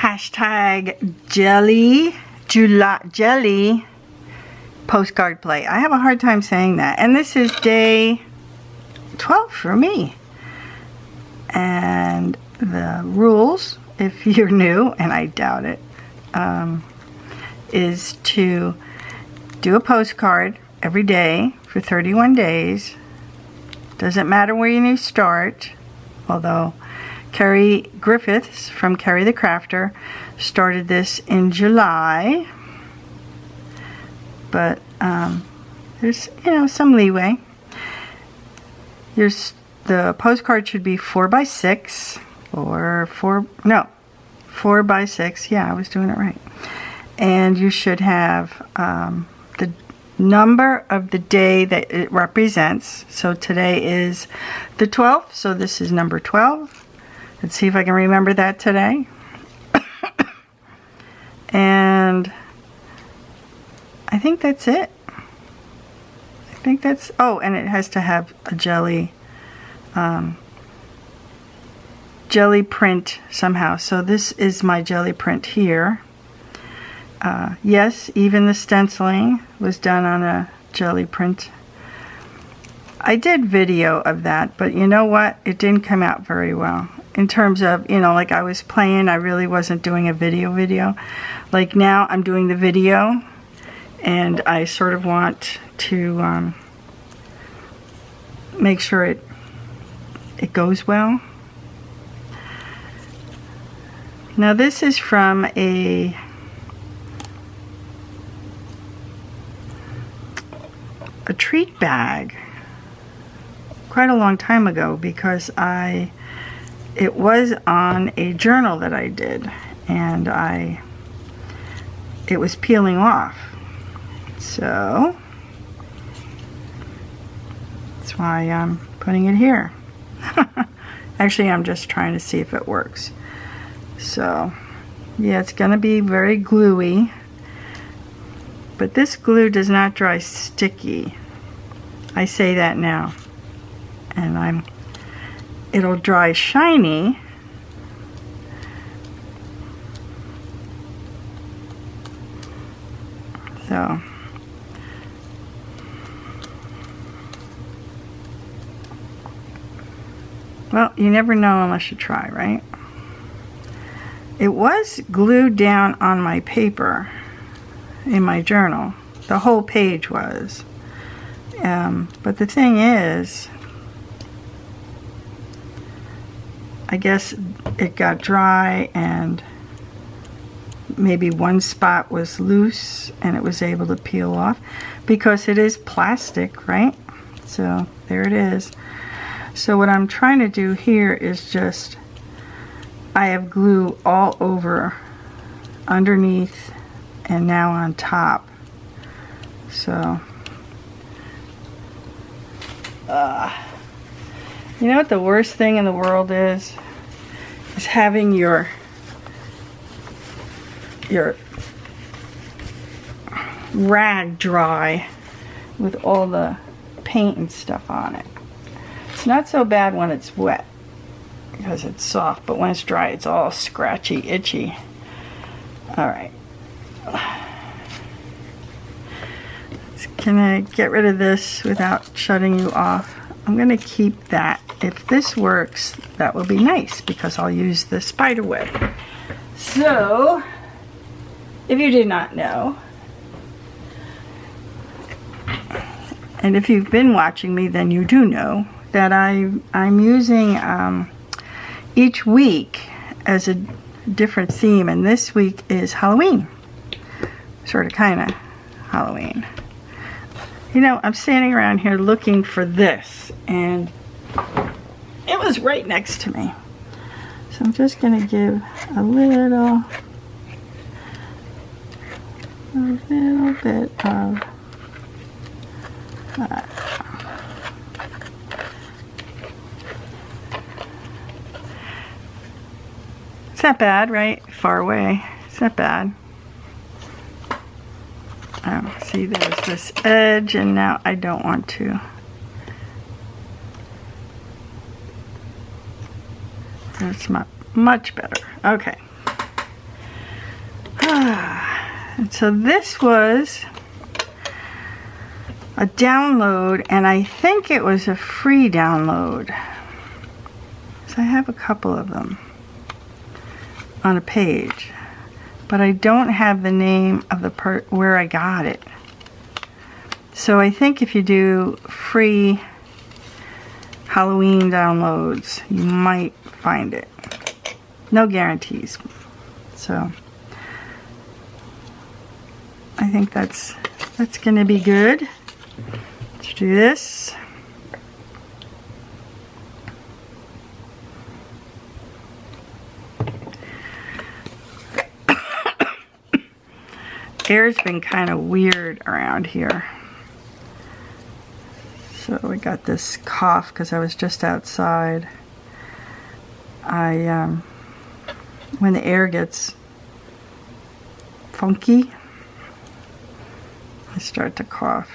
hashtag jelly postcard play. I have a hard time saying that. And this is day 12 for me. And the rules, if you're new, and I doubt it, is to do a postcard every day for 31 days. Doesn't matter where you start, although Ceri Griffiths from Ceri the Crafter started this in July. But there's, some leeway. The postcard should be 4 by 6 or 4 by 6. Yeah, I was doing it right. And you should have the number of the day that it represents. So today is the 12th, so this is number 12. Let's see if I can remember that today. And I think that's it. Oh, and it has to have a jelly print somehow. So this is my jelly print here. Yes, even the stenciling was done on a jelly print. I did video of that, but you know what? It didn't come out very well. In terms of, like I was playing, I really wasn't doing a video. Like now I'm doing the video, and I sort of want to make sure it goes well. Now this is from a treat bag quite a long time ago, because it was on a journal that I did, and it was peeling off. So that's why I'm putting it here. Actually, I'm just trying to see if it works. So yeah, it's gonna be very gluey, but this glue does not dry sticky. I say that now, and it'll dry shiny. So well, you never know unless you try, right? It was glued down on my paper in my journal. The whole page was. But the thing is, I guess it got dry and maybe one spot was loose and it was able to peel off, because it is plastic, right? So there it is. So what I'm trying to do here is just, I have glue all over, underneath, and now on top. So you know what the worst thing in the world is having your rag dry with all the paint and stuff on it. It's not so bad when it's wet because it's soft, but when it's dry it's all scratchy, itchy. Alright. Can I get rid of this without shutting you off? I'm going to keep that. If this works, that will be nice, because I'll use the spider web. So, if you did not know, and if you've been watching me, then you do know that I'm using each week as a different theme, and this week is Halloween. Sort of, kind of Halloween. You know, I'm standing around here looking for this, and it was right next to me. So I'm just going to give a little bit of that. It's not bad, right? Far away. It's not bad. See, there's this edge, and now I don't want to. That's much better. Okay. And so this was a download, and I think it was a free download. So I have a couple of them on a page, but I don't have the name of the where I got it. So I think if you do free Halloween downloads, you might find it. No guarantees. So I think that's going to be good. Let's do this. Air's been kind of weird around here. So I got this cough because I was just outside. When the air gets funky, I start to cough.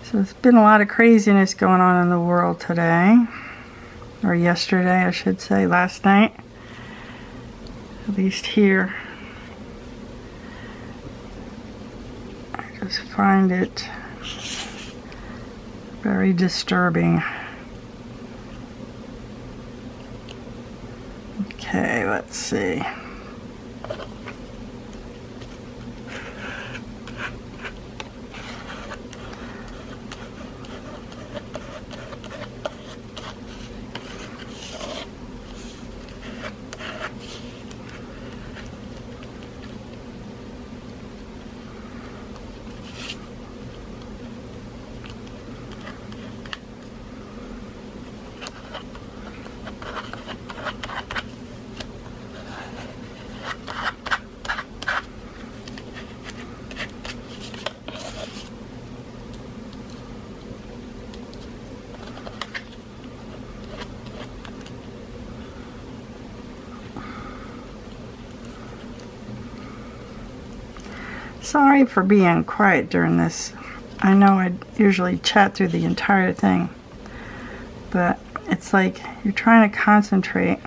So there's been a lot of craziness going on in the world today. Or yesterday, I should say, last night. At least here. I just find it very disturbing. Okay, let's see. Sorry for being quiet during this. I know I usually chat through the entire thing, but it's like you're trying to concentrate.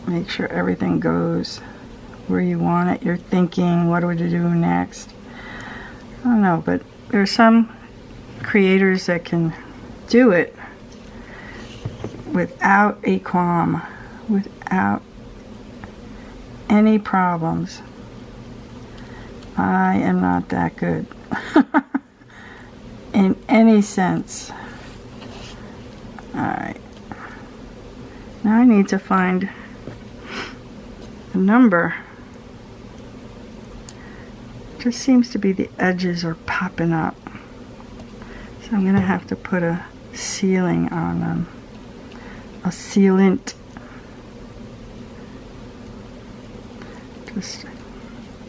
Make sure everything goes where you want it. You're thinking, what do we do next? I don't know, but there's some creators that can do it without a qualm, without any problems. I am not that good in any sense. Alright. Now I need to find the number. Just seems to be the edges are popping up. So I'm going to have to put a sealing on them. A sealant. Just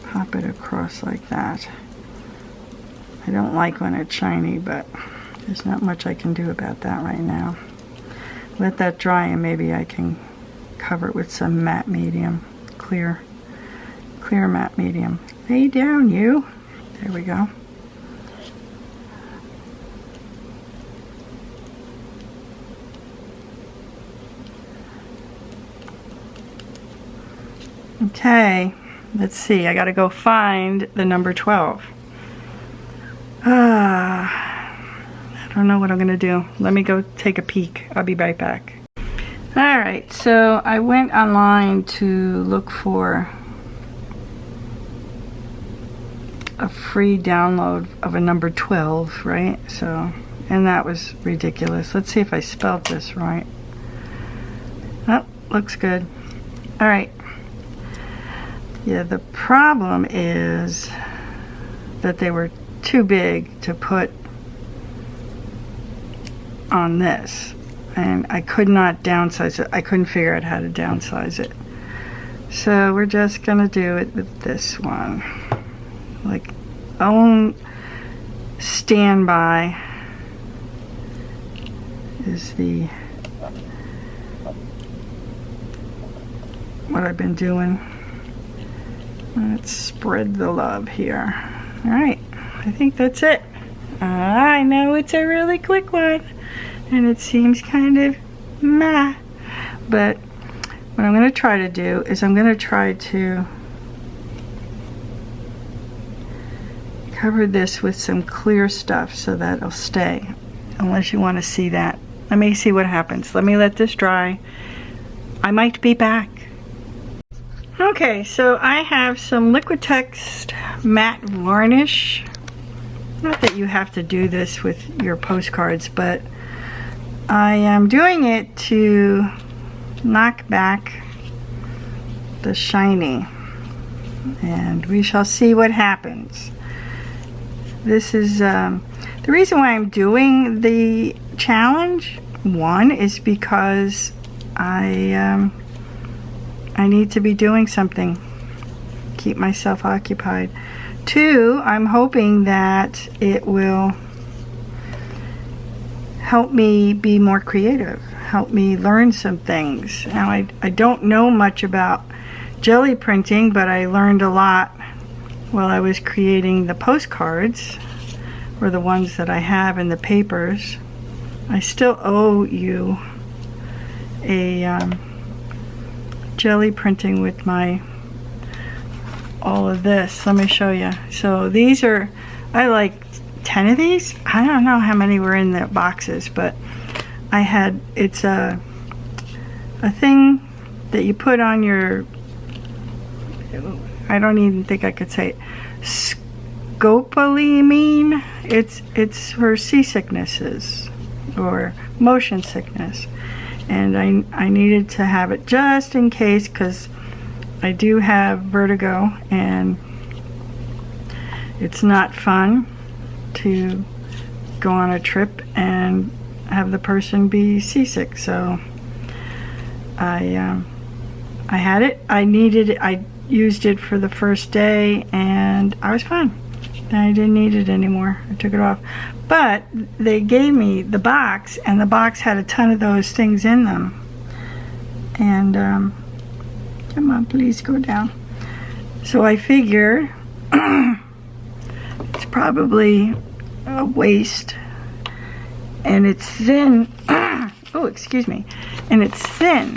pop it across like that. I don't like when it's shiny, but there's not much I can do about that right now. Let that dry and maybe I can cover it with some matte medium. Clear matte medium. Lay down, you. There we go. Okay, let's see. I gotta go find the number 12. I don't know what I'm gonna do. Let me go take a peek. I'll be right back. Alright, so I went online to look for a free download of a number 12, right? So, and that was ridiculous. Let's see if I spelled this right. Oh, looks good. Alright. Yeah, the problem is that they were too big to put on this, and I could not downsize it. I couldn't figure out how to downsize it. So we're just gonna do it with this one. Like, own standby is what I've been doing. Let's spread the love here. All right, I think that's it. I know it's a really quick one, and it seems kind of meh, but what I'm going to try to do is I'm going to try to cover this with some clear stuff so that it'll stay, unless you want to see that. Let me see what happens. Let me let this dry. I might be back. Okay, so I have some Liquitex matte varnish. Not that you have to do this with your postcards, but I am doing it to knock back the shiny, and we shall see what happens. This is the reason why I'm doing the challenge. One is because I need to be doing something, keep myself occupied. Two, I'm hoping that it will help me be more creative, help me learn some things. Now, I don't know much about jelly printing, but I learned a lot while I was creating the postcards, or the ones that I have in the papers. I still owe you a jelly printing with my all of this. Let me show you. So these are, I like 10 of these. I don't know how many were in the boxes, but I had, it's a thing that you put on your, I don't even think I could say it, scopolamine. It's for seasicknesses or motion sickness, and I needed to have it just in case, because I do have vertigo and it's not fun to go on a trip and have the person be seasick. So I had it. I needed it. I used it for the first day and I was fine. I didn't need it anymore. I took it off. But they gave me the box, and the box had a ton of those things in them. And come on, please go down. So I figured it's probably a waste, and it's thin. Oh, excuse me. And it's thin.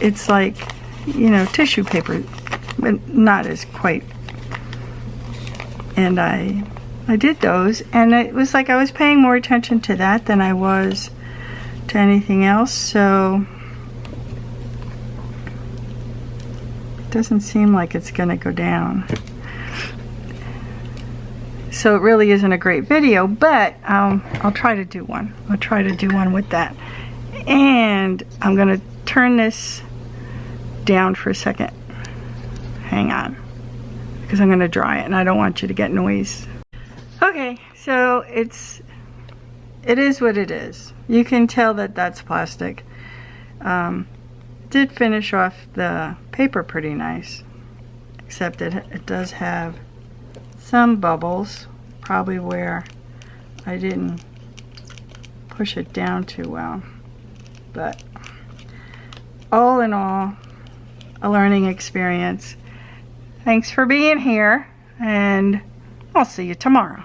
It's like, you know, tissue paper, but not as quite. And I did those, and it was like I was paying more attention to that than I was to anything else. So it doesn't seem like it's gonna go down. So it really isn't a great video, but I'll try to do one. I'll try to do one with that. And I'm gonna turn this down for a second. Hang on, because I'm gonna dry it and I don't want you to get noise. Okay, so it is what it is. You can tell that that's plastic. Did finish off the paper pretty nice, except it does have some bubbles, probably where I didn't push it down too well. But all in all, a learning experience. Thanks for being here, and I'll see you tomorrow.